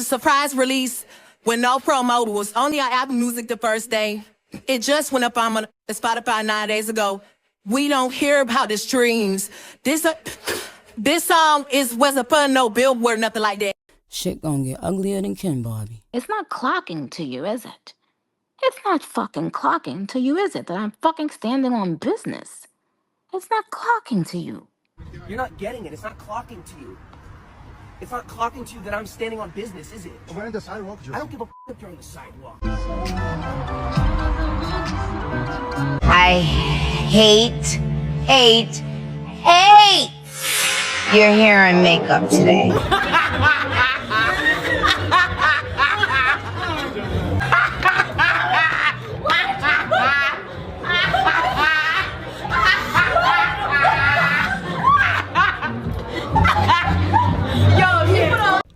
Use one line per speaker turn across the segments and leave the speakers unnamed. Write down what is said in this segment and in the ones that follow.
surprise release with no promo. It was only on Apple Music the first day. It just went up on Spotify 9 days ago. We don't hear about the streams. This song wasn't put no billboard, nothing like that.
Shit gonna get uglier than Ken Barbie.
It's not clocking to you, is it? It's not fucking clocking to you, is it? That I'm fucking standing on business. It's not clocking to you.
You're not getting it. It's not clocking to you. It's not clocking to you that I'm standing on business, is it?
We're on the sidewalk, Joe.
I don't give a f if you're on the sidewalk.
I hate your hair and makeup today.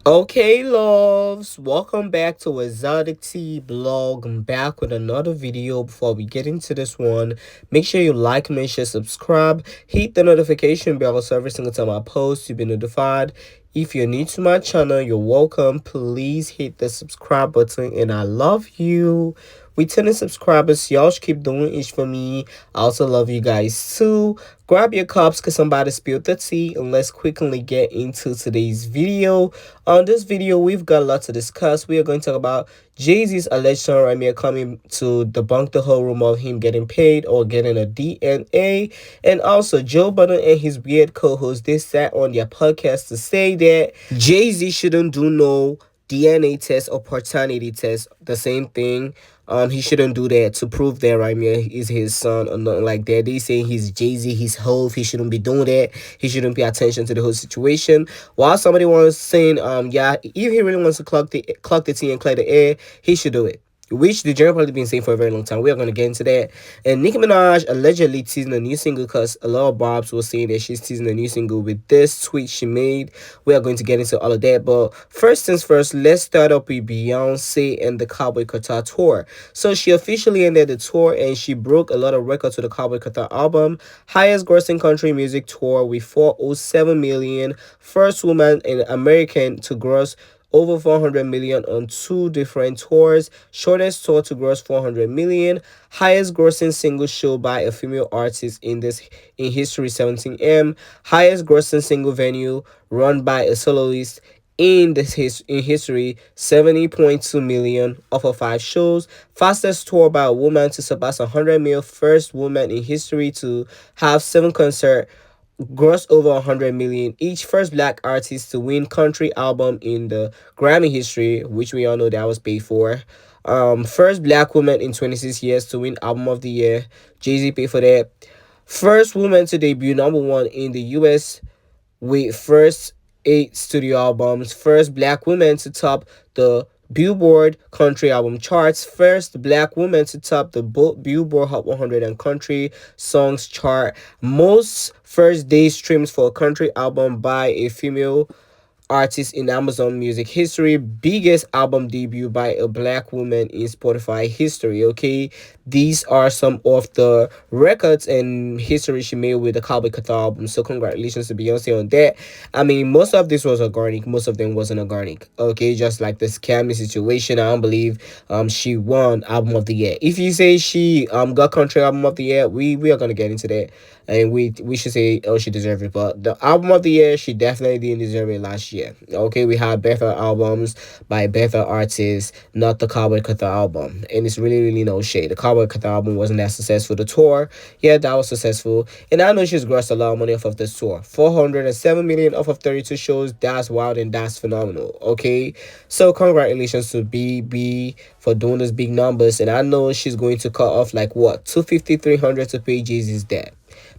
Okay, loves, welcome back to Exoticteablog. I'm back with another video. Before we get into this one, make sure you like, comment, share, subscribe, hit the notification bell so every single time I post you'll be notified. If you're new to my channel, you're welcome. Please hit the subscribe button, and I love you. Returning subscribers, y'all should keep doing it for me. I also love you guys too. Grab your cups because somebody spilled the tea, and let's quickly get into today's video. On this video, we've got a lot to discuss. We are going to talk about JayZ's alleged son Rymir coming to debunk the whole rumor of him getting paid or getting a DNA, and also Joe Budden and his weird co-host, they sat on their podcast to say that JayZ shouldn't do no DNA test or paternity test, the same thing. He shouldn't do that to prove that Rymir is his son or nothing like that. They say he's JayZ, he's Hove. He shouldn't be doing that. He shouldn't pay attention to the whole situation. While somebody was saying, yeah, if he really wants to clock the tea and clear the air, he should do it. Which the general probably been saying for a very long time. We are going to get into that. And Nicki Minaj allegedly teasing a new single, because a lot of barbs were saying that she's teasing a new single with this tweet she made. We are going to get into all of that. But first things first, let's start up with Beyonce and the Cowboy Carter tour. So she officially ended the tour, and she broke a lot of records with the Cowboy Carter album. Highest grossing country music tour with 407 million. First woman in American to gross over 400 million on 2 different tours. Shortest tour to gross 400 million. Highest grossing single show by a female artist in history, 17M. Highest grossing single venue run by a soloist in history, 70.2 million off of 5 shows. Fastest tour by a woman to surpass 100 million. First woman in history to have 7 concerts gross over 100 million each. First black artist to win country album in the Grammy history, which we all know that was paid for. First black woman in 26 years to win album of the year. JayZ paid for that. First woman to debut #1 in the US with first 8 studio albums. First black woman to top the Billboard Country Album Charts. First black woman to top the Billboard Hot 100 and Country Songs Chart. Most first day streams for a country album by a female artist in Amazon Music history. Biggest album debut by a black woman in Spotify history. Okay, these are some of the records and history she made with the Cowboy Carter album. So congratulations to Beyonce on that. I mean, most of this was organic, most of them wasn't organic. Okay, just like the scamming situation, I don't believe she won album of the year. If you say she got country album of the year, we are gonna get into that, and we should say, oh, she deserved it. But the album of the year, she definitely didn't deserve it last year. Okay, we had better albums by better artists, not the Cowboy Carter album. And it's really no shade. The Cowboy Carter album wasn't that successful. The tour, yeah, that was successful. And I know she's grossed a lot of money off of this tour. 407 million off of 32 shows. That's wild and that's phenomenal. Okay, so congratulations to BB for doing those big numbers. And I know she's going to cut off like what, 250, 300 to pay JayZ's debt.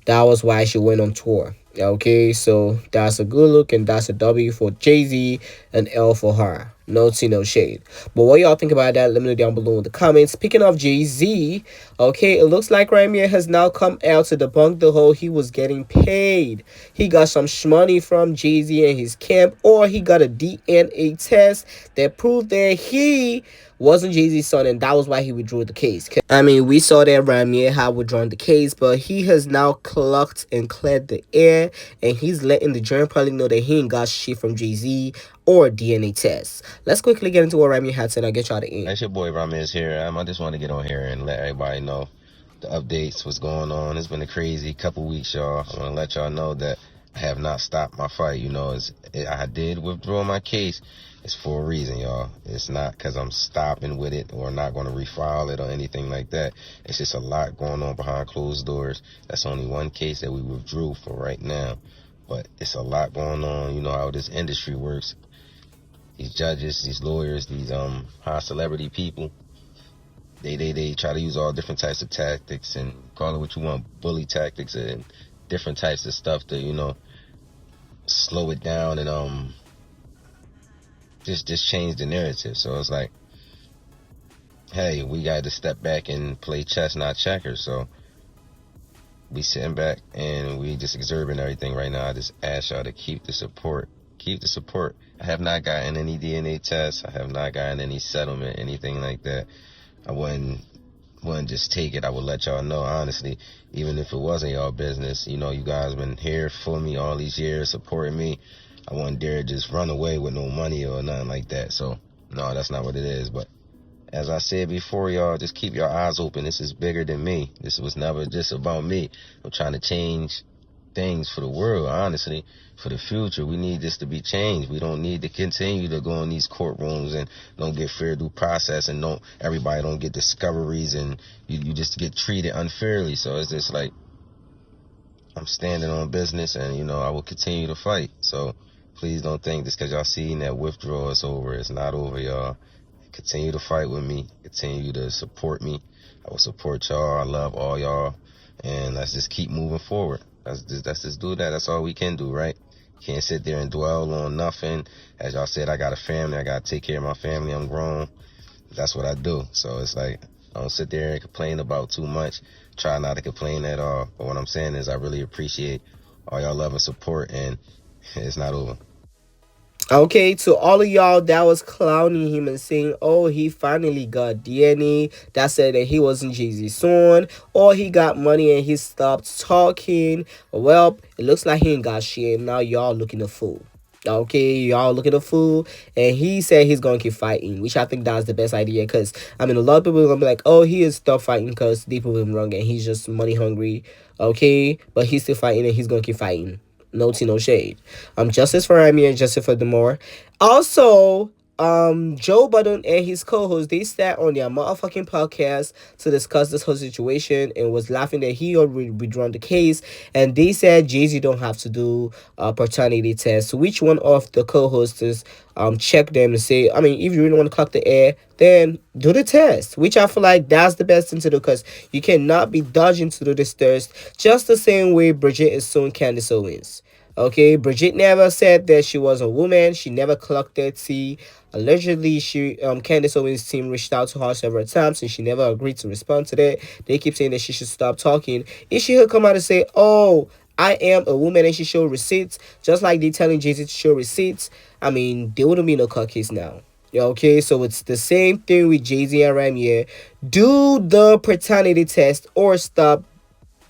That was why she went on tour. Okay, so that's a good look, and that's a W for JayZ, an L for her. No tea, no shade. But what y'all think about that, let me know down below in the comments. Speaking of JayZ, okay, it looks like Rymir has now come out to debunk the whole he was getting paid. He got some shmoney from JayZ and his camp, or he got a DNA test that proved that he wasn't JayZ's son, and that was why he withdrew the case. I mean, we saw that Rymir had withdrawn the case, but he has now clocked and cleared the air, and he's letting the jury probably know that he ain't got shit from JayZ or DNA tests. Let's quickly get into what Rymir had said. I'll get y'all to end.
That's your boy Rymir here. I just want to get on here and let everybody know the updates, what's going on. It's been a crazy couple weeks, y'all. I want to let y'all know that I have not stopped my fight. You know, I did withdraw my case. It's for a reason, y'all. It's not because I'm stopping with it or not going to refile it or anything like that. It's just a lot going on behind closed doors. That's only one case that we withdrew for right now. But it's a lot going on. You know how this industry works. These judges, these lawyers, these high celebrity people, they try to use all different types of tactics and call it what you want, bully tactics and different types of stuff to, you know, slow it down and just change the narrative. So it's like, hey, we got to step back and play chess, not checkers. So we sitting back and we just observing everything right now. I just ask y'all to keep the support. Keep the support. I have not gotten any DNA tests. I have not gotten any settlement, anything like that. I wouldn't just take it. I would let y'all know, honestly, even if it wasn't y'all business. You know, you guys been here for me all these years, supporting me. I wouldn't dare just run away with no money or nothing like that. So, no, that's not what it is. But as I said before, y'all, just keep your eyes open. This is bigger than me. This was never just about me. I'm trying to change things for the world, honestly, for the future. We need this to be changed. We don't need to continue to go in these courtrooms and don't get fair due process and everybody don't get discoveries and you just get treated unfairly. So it's just like, I'm standing on business and, you know, I will continue to fight. So please don't think just because y'all seen that withdrawal is over. It's not over, y'all. Continue to fight with me. Continue to support me. I will support y'all. I love all y'all. And let's just keep moving forward. Let's just do that. That's all we can do, right? Can't sit there and dwell on nothing. As y'all said, I got a family. I got to take care of my family. I'm grown. That's what I do. So it's like, I don't sit there and complain about too much. Try not to complain at all. But what I'm saying is I really appreciate all y'all love and support, and it's not over.
Okay, to all of y'all that was clowning him and saying, oh, he finally got DNA, that said that he wasn't JayZ's son, or he got money and he stopped talking. Well, it looks like he ain't got shit. Now y'all looking a fool. Okay, y'all looking a fool. And he said he's gonna keep fighting, which I think that's the best idea. Because I mean, a lot of people are gonna be like, oh, he is stop fighting because they prove him wrong and he's just money hungry. Okay, but he's still fighting and he's gonna keep fighting. No tea, no shade. Justice for Rymir and justice for Demore. Also, Joe Budden and his co-host, they sat on their motherfucking podcast to discuss this whole situation and was laughing that he already withdrawn the case. And they said JayZ don't have to do a paternity test. Which one of the co-hosts check them and say, I mean, if you really want to clock the air, then do the test. Which I feel like that's the best thing to do, because you cannot be dodging to do this test just the same way Bridget is suing Candace Owens. Okay, Bridget never said that she was a woman. She never clocked that T. Allegedly, Candace Owens' team reached out to her several times and she never agreed to respond to that. They keep saying that she should stop talking. If she could come out and say, oh, I am a woman, and she show receipts, just like they telling JayZ to show receipts, I mean, there wouldn't be no court case now. Okay, so it's the same thing with JayZ and Rymir. Do the paternity test or stop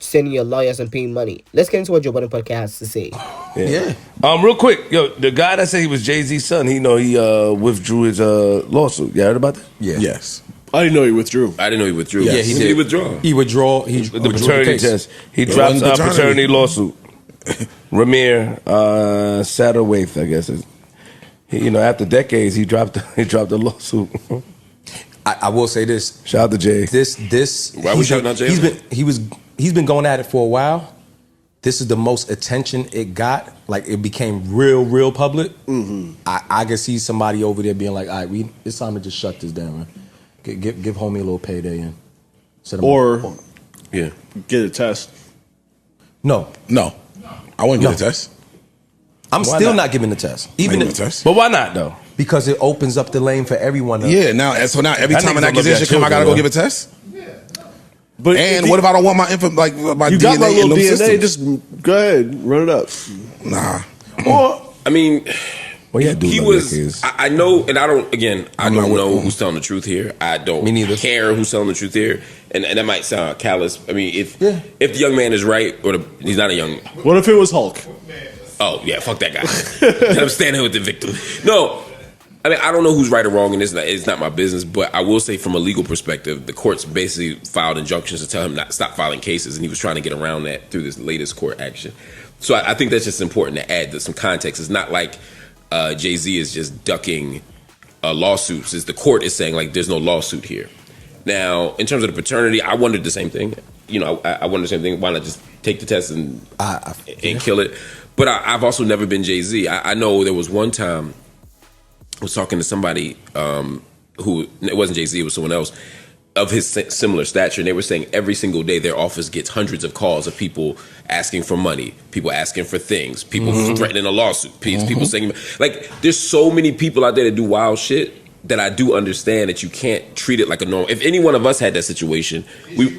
sending your lawyers and paying money. Let's get into what Joe Budden podcast has to say.
Yeah. Real quick, yo, the guy that said he was JayZ's son, he withdrew his lawsuit. You heard about that?
Yeah.
Yes. I didn't know he withdrew.
I didn't know he withdrew.
Yes.
Yeah, he did. He withdraw.
He withdrew. He
the paternity test. He dropped a paternity lawsuit. Rymir Satterwaith, I guess. After decades, he dropped the lawsuit.
I will say this.
Shout out to Jay.
This. Why we shouting out Jay?
He's been going at it for a while. This is the most attention it got. Like, it became real public. Mm-hmm. I can see somebody over there being like, all right, it's time to just shut this down, man. Give homie a little payday and set him up.
Yeah,
get a test.
No.
I wouldn't get a test. I'm still not giving the test.
But why not though?
Because it opens up the lane for everyone.
Now every time an accusation come, I gotta go give a test. But what if I don't want my info, like my
you
DNA
got my little
in
DNA?
systems?
Just go ahead, run it up.
Nah.
Well, I mean, he was.
Is.
I know, and I don't. Again, I don't know who's telling the truth here. I don't care who's telling the truth here, and that might sound callous. I mean, if the young man is right, or he's not a young.
What if it was Hulk?
Oh yeah, fuck that guy. I'm standing with the victim. No, I mean I don't know who's right or wrong, and it's not my business. But I will say, from a legal perspective, the courts basically filed injunctions to tell him not to stop filing cases, and he was trying to get around that through this latest court action. So I think that's just important to add some context. It's not like JayZ is just ducking lawsuits. It's the court is saying like there's no lawsuit here. Now, in terms of the paternity, I wondered the same thing. You know, I wondered the same thing. Why not just take the test and kill it? But I've also never been JayZ. I know there was one time I was talking to somebody who, it wasn't JayZ, it was someone else, of his similar stature, and they were saying every single day their office gets hundreds of calls of people asking for money, people asking for things, people threatening a lawsuit, people saying, like, there's so many people out there that do wild shit that I do understand that you can't treat it like a normal. If any one of us had that situation, we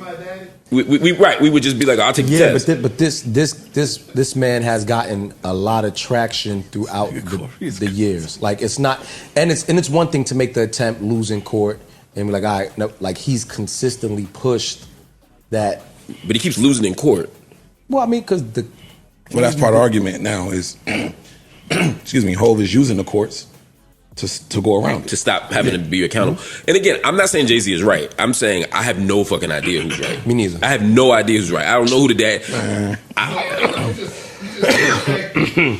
would just be like, I'll take the test.
But this man has gotten a lot of traction throughout the years. Like, it's not, and it's one thing to make the attempt, lose in court, and be like, all right, no, like, he's consistently pushed that.
But he keeps losing in court.
Well, I mean, because
well, that's part of the argument now is, excuse me, Hov is using the courts to go around it.
To stop having to be accountable. And again, I'm not saying JayZ is right. I'm saying I have no fucking idea who's right.
Me neither.
I have no idea who's right. I don't know who the dad.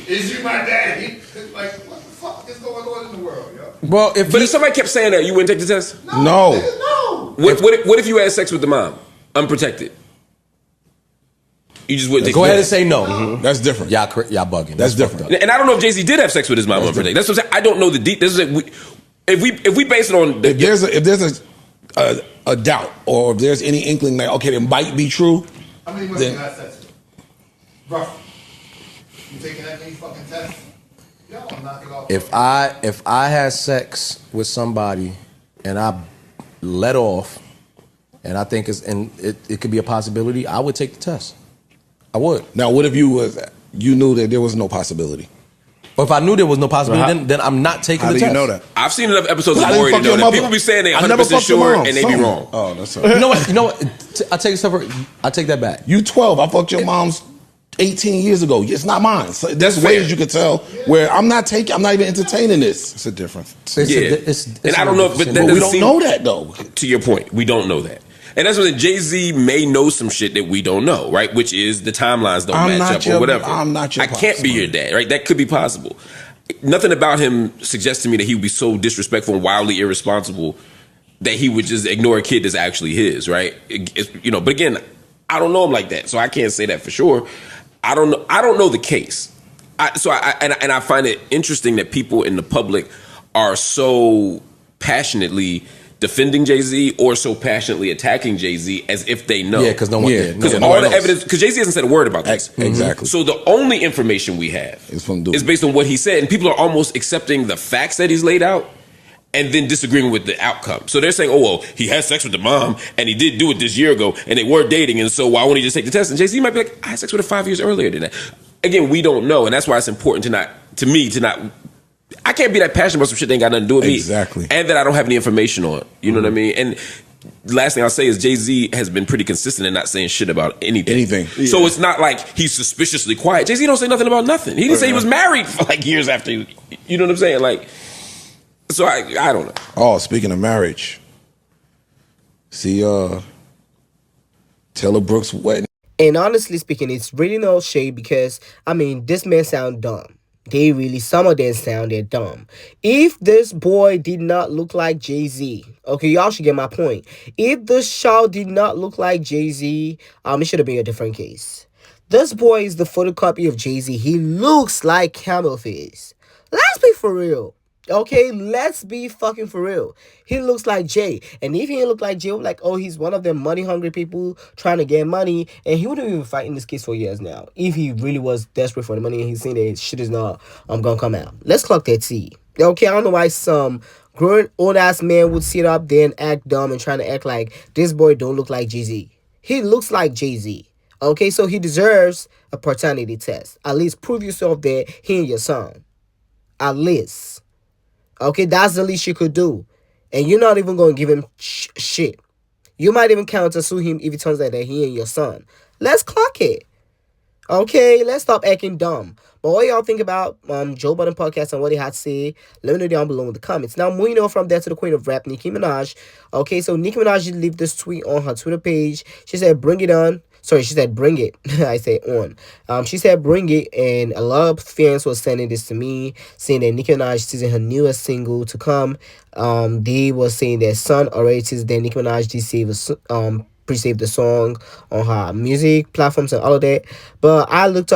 Is you my daddy? Like, what the fuck is going on in the world, yo?
Well,
if somebody kept saying that, you wouldn't take the test?
No.
What if you had sex with the mom, unprotected? You just wouldn't take
Go
the
ahead and
test.
say no.
That's different.
Y'all bugging.
That's different.
And I don't know if JayZ did have sex with his mom unprotected. That's what I'm saying. I don't know the deep. This is if we base it on
if there's a doubt or if there's any inkling that okay, it might be true.
How many women you had sex with? Roughly. You taking that many fucking tests? Yo, I'm knocking off.
If I had sex with somebody and I let off, and I think it could be a possibility, I would take the test. I would.
Now, what if you knew that there was no possibility?
But if I knew there was no possibility, then I'm not taking the test.
How do you know that?
I've seen enough episodes of Maury to know that people be saying they're 100% sure and they be wrong.
Oh, that's
You know what? I take that back.
You 12. I fucked your mom's 18 years ago. It's not mine. So there's ways you could tell where I'm not even entertaining this. It's a difference.
And I don't know, but
we don't know that though.
To your point, we don't know that. And that's what JayZ may know some shit that we don't know, right? Which is the timelines don't match up or whatever. I can't be your dad, right? That could be possible. Nothing about him suggests to me that he would be so disrespectful and wildly irresponsible that he would just ignore a kid that's actually his, right? But again, I don't know him like that, so I can't say that for sure. I don't know the case. I find it interesting that people in the public are so passionately defending JayZ or so passionately attacking JayZ as if they know.
Yeah, because no one did.
Because all the evidence, because JayZ hasn't said a word about this.
Exactly.
So the only information we have is based on what he said, and people are almost accepting the facts that he's laid out and then disagreeing with the outcome. So they're saying, oh, well, he had sex with the mom and he did do it this year ago and they were dating, and so why won't he just take the test? And JayZ might be like, I had sex with her 5 years earlier than that. Again, we don't know, and that's why it's important to me to not I can't be that passionate about some shit that ain't got nothing to do with me.
Exactly.
And that I don't have any information on. You know what I mean? And last thing I'll say is JayZ has been pretty consistent in not saying shit about anything.
Yeah.
So it's not like he's suspiciously quiet. JayZ don't say nothing about nothing. He didn't say he was married for like years after. You know what I'm saying? Like, so I don't know.
Oh, speaking of marriage, see, Taylor Brooks' wedding.
And honestly speaking, it's really no shade because, I mean, this man sound dumb. Some of them sounded dumb. If this boy did not look like JayZ, okay, y'all should get my point. If this child did not look like JayZ, it should have been a different case. This boy is the photocopy of JayZ. He looks like Camel Face. Let's be for real. Okay, let's be fucking for real. He looks like Jay. And if he didn't look like Jay, we're like, oh, he's one of them money-hungry people trying to get money. And he wouldn't even fight in this case for years now. If he really was desperate for the money and he's seen that shit is not gonna come out. Let's clock that T. Okay, I don't know why some grown old-ass man would sit up there and act dumb and trying to act like this boy don't look like JayZ. He looks like JayZ. Okay, so he deserves a paternity test. At least prove yourself that he ain't your son. At least. Okay, that's the least you could do. And you're not even going to give him shit. You might even counter sue him if it turns out that he ain't your son. Let's clock it. Okay, let's stop acting dumb. But what y'all think about Joe Budden podcast and what they had to say? Let me know down below in the comments. Now, moving on from there to the queen of rap, Nicki Minaj. Okay, so Nicki Minaj did leave this tweet on her Twitter page. She said, "Bring it on." Sorry, she said, "Bring it." I say on. She said, "Bring it," and a lot of fans were sending this to me, saying that Nicki Minaj teasing her newest single to come. They were saying that Sun already teased that Nicki Minaj did save a pre-save the song on her music platforms and all of that. But I looked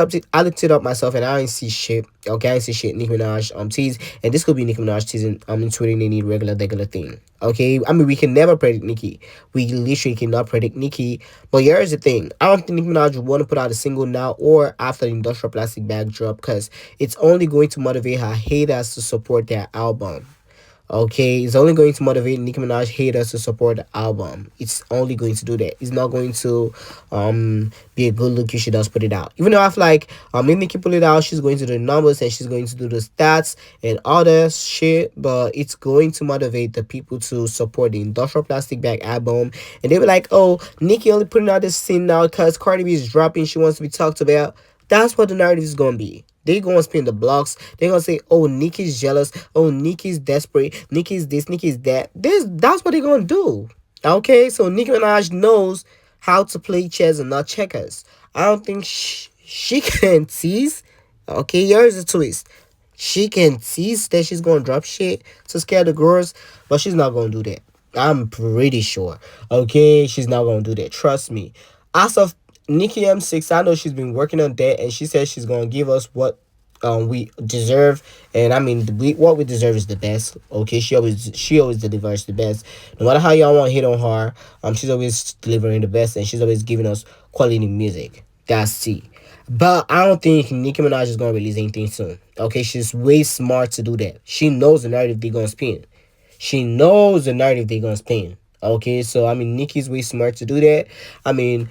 it up myself, and I didn't see shit. Okay, I didn't see shit Nicki Minaj tease, and this could be Nicki Minaj teasing tweeting any regular thing. Okay, I mean, we can never predict Nicki. We literally cannot predict Nicki. But here's the thing: I don't think Nicki Minaj would want to put out a single now or after the Industrial Plastic Bag drop, because it's only going to motivate her haters to support their album. Okay, it's only going to motivate Nicki Minaj haters to support the album. It's only going to do that. It's not going to be a good look if she does put it out. Even though I feel like if Nicki put it out, she's going to do the numbers and she's going to do the stats and all that shit. But it's going to motivate the people to support the Industrial Plastic Bag album. And they were like, "Oh, Nicki only putting out this scene now because Cardi B is dropping. She wants to be talked about." That's what the narrative is going to be. They're going to spin the blocks. They're going to say, "Oh, Nicki's jealous. Oh, Nicki's desperate. Nicki's this, Nicki's that." That's what they're going to do. Okay? So Nicki Minaj knows how to play chess and not checkers. I don't think she can tease. Okay? Here's the twist. She can tease that she's going to drop shit to scare the girls, but she's not going to do that. I'm pretty sure. Okay? She's not going to do that. Trust me. As of Nicki M6, I know she's been working on that, and she says she's gonna give us what we deserve. And I mean, what we deserve is the best. Okay, she always delivers the best. No matter how y'all want to hit on her, she's always delivering the best, and she's always giving us quality music. That's C. But I don't think Nicki Minaj is gonna release anything soon. Okay, she's way smart to do that. She knows the narrative they're gonna spin. Okay, so I mean, Nicki's way smart to do that. I mean,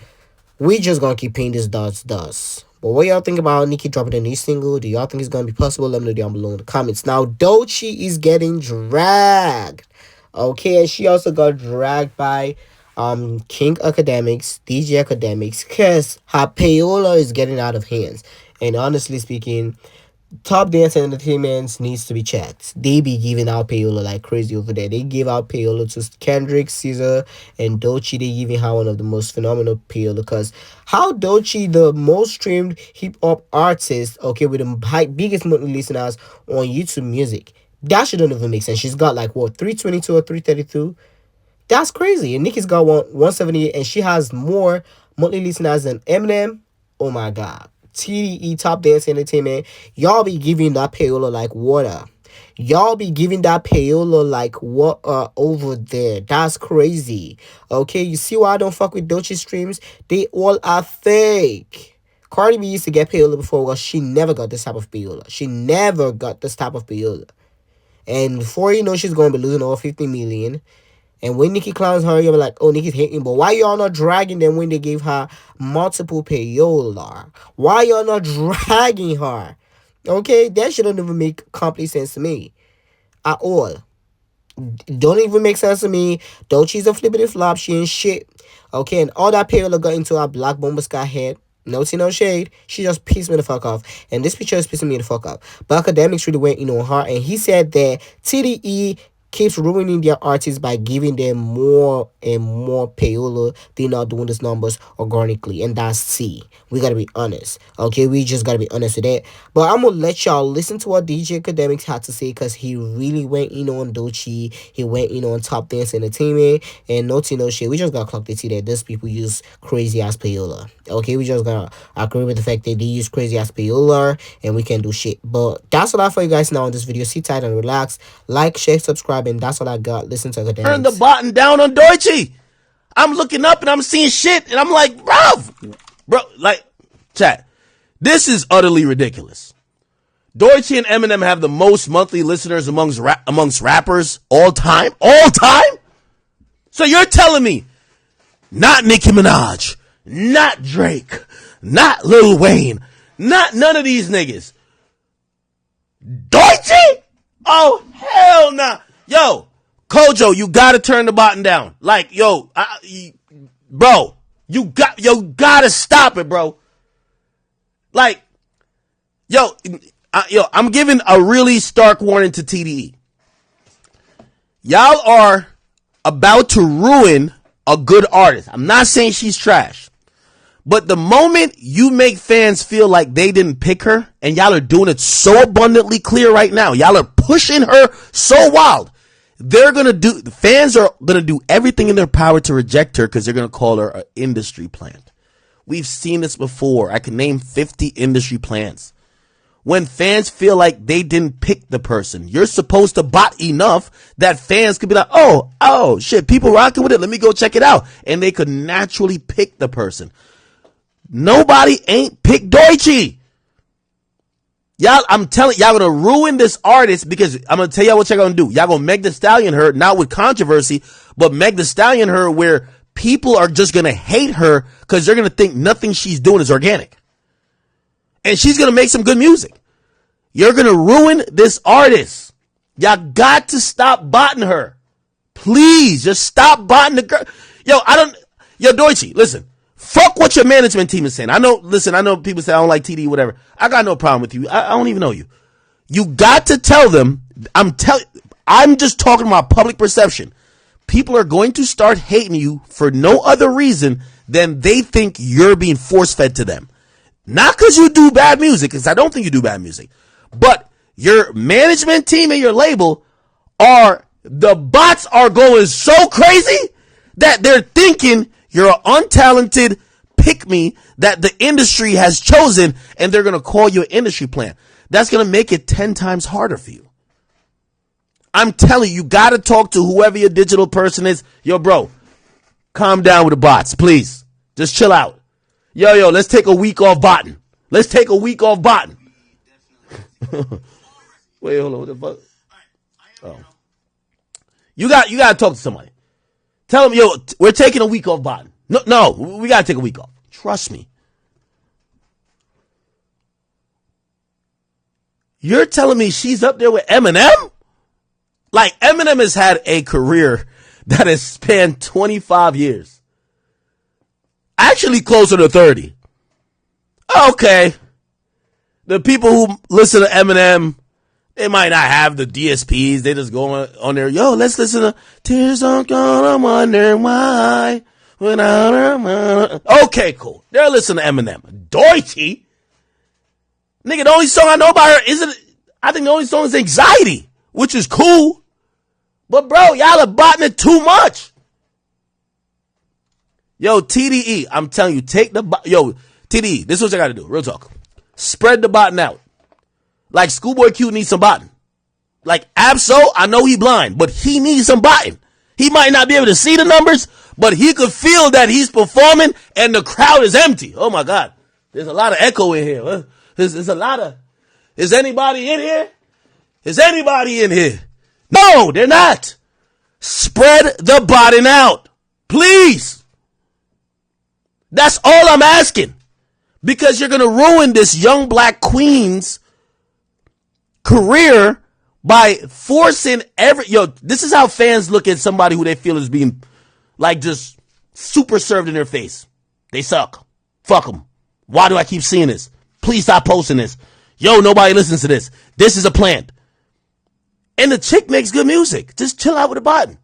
we just gonna keep paying this dust. But what y'all think about Nicki dropping a new single? Do y'all think it's gonna be possible? Let me know down below in the comments. Now, Doechii is getting dragged. Okay, and she also got dragged by King Academics, DJ Academics, because her payola is getting out of hands. And honestly speaking, Top Dance Entertainment needs to be checked. They be giving out payola like crazy over there. They give out payola to Kendrick, Caesar, and Doechii. They giving her one of the most phenomenal payola, because how Doechii, the most streamed hip hop artist, okay, with the biggest monthly listeners on YouTube Music, that shouldn't even make sense. She's got like what, 322 or 332? That's crazy. And Nicki's got 178, and she has more monthly listeners than Eminem. Oh my god. TDE, Top Dance Entertainment, y'all be giving that payola like water. Over there. That's crazy. Okay, you see why I don't fuck with Doechii streams? They all are fake. Cardi B used to get payola before, but she never got this type of payola. And before you know, she's going to be losing over 50 million. And when Nicki clowns her, you'll be like, "Oh, Nicki's hating." But why y'all not dragging them when they gave her multiple payola? Why y'all not dragging her? Okay, that shouldn't even make complete sense to me at all. Don't even make sense to me. Doechii's a flippity flop. She ain't shit. Okay, and all that payola got into her Black Bomber Sky head. No tea, no shade. She just pissed me the fuck off. And this picture is pissing me the fuck off. But Academics really went in on her, and he said that TDE keeps ruining their artists by giving them more and more payola. They're not doing these numbers organically, and that's C. We gotta be honest. Okay, we just gotta be honest with that. But I'm gonna let y'all listen to what DJ Academics had to say, because he really went in on Doechii. He went in on Top Dance Entertainment, and no tea, no shit. We just gotta clock the tea that these people use crazy ass payola. Okay, we just gotta agree with the fact that they use crazy ass payola, and we can do shit. But that's all I have for you guys now in this video. Sit tight and relax. Like, share, subscribe, and that's all I got. Listen to Academics.
Turn the button down on Doechii. I'm looking up and I'm seeing shit, and I'm like, bro, like, chat. This is utterly ridiculous. Doechii and Eminem have the most monthly listeners amongst rappers all time. So you're telling me, not Nicki Minaj, not Drake, not Lil Wayne, not none of these niggas. Doechii? Oh hell nah. Yo, Kojo, you gotta turn the button down. Like, yo, bro, you gotta stop it, bro. Like, I'm giving a really stark warning to TDE. Y'all are about to ruin a good artist. I'm not saying she's trash. But the moment you make fans feel like they didn't pick her, and y'all are doing it so abundantly clear right now, y'all are pushing her so wild, the fans are gonna do everything in their power to reject her because they're gonna call her an industry plant. We've seen this before. I can name 50 industry plants. When fans feel like they didn't pick the person, you're supposed to bot enough that fans could be like, oh shit, people rocking with it, let me go check it out. And they could naturally pick the person. Nobody ain't picked Doechii. Y'all, I'm telling y'all gonna ruin this artist because I'm gonna tell y'all what y'all gonna do. Y'all gonna Meg Thee Stallion her, not with controversy, but Meg Thee Stallion her where people are just gonna hate her because they're gonna think nothing she's doing is organic. And she's gonna make some good music. You're gonna ruin this artist. Y'all got to stop botting her. Please, just stop botting the girl. Yo, Doechii, listen. Fuck what your management team is saying. I know people say I don't like TD, whatever. I got no problem with you. I don't even know you. You got to tell them, I'm just talking about public perception. People are going to start hating you for no other reason than they think you're being force-fed to them. Not because you do bad music, because I don't think you do bad music. But your management team and your label the bots are going so crazy that they're thinking you're an untalented pick-me that the industry has chosen, and they're going to call you an industry plant. That's going to make it 10 times harder for you. I'm telling you, got to talk to whoever your digital person is. Yo, bro, calm down with the bots, please. Just chill out. Yo, let's take a week off botting. Wait, hold on. What the fuck? Oh. You got to talk to somebody. Tell them, yo, we're taking a week off botting. No, we got to take a week off. Trust me. You're telling me she's up there with Eminem? Like, Eminem has had a career that has spanned 25 years. Actually closer to 30. Okay. The people who listen to Eminem, they might not have the DSPs. They just go on there. Yo, let's listen to Tears Are Gonna Wonder Why. Okay, cool. They're listening to Eminem. Doechii? Nigga, the only song I know about her I think the only song is Anxiety, which is cool. But bro, y'all are botting it too much. Yo, TDE, I'm telling you, TDE, this is what you gotta do. Real talk. Spread the botting out. Like Schoolboy Q needs some botting. Like Absol, I know he blind, but he needs some botting. He might not be able to see the numbers, but he could feel that he's performing and the crowd is empty. Oh my God. There's a lot of echo in here. There's a lot of, is anybody in here? Is anybody in here? No, they're not. Spread the botting out. Please. That's all I'm asking. Because you're going to ruin this young black queen's career by forcing this is how fans look at somebody who they feel is being like just super served in their face. They suck. Fuck them. Why do I keep seeing this? Please stop posting this. Yo, nobody listens to this. This is a plant. And the chick makes good music. Just chill out with the button.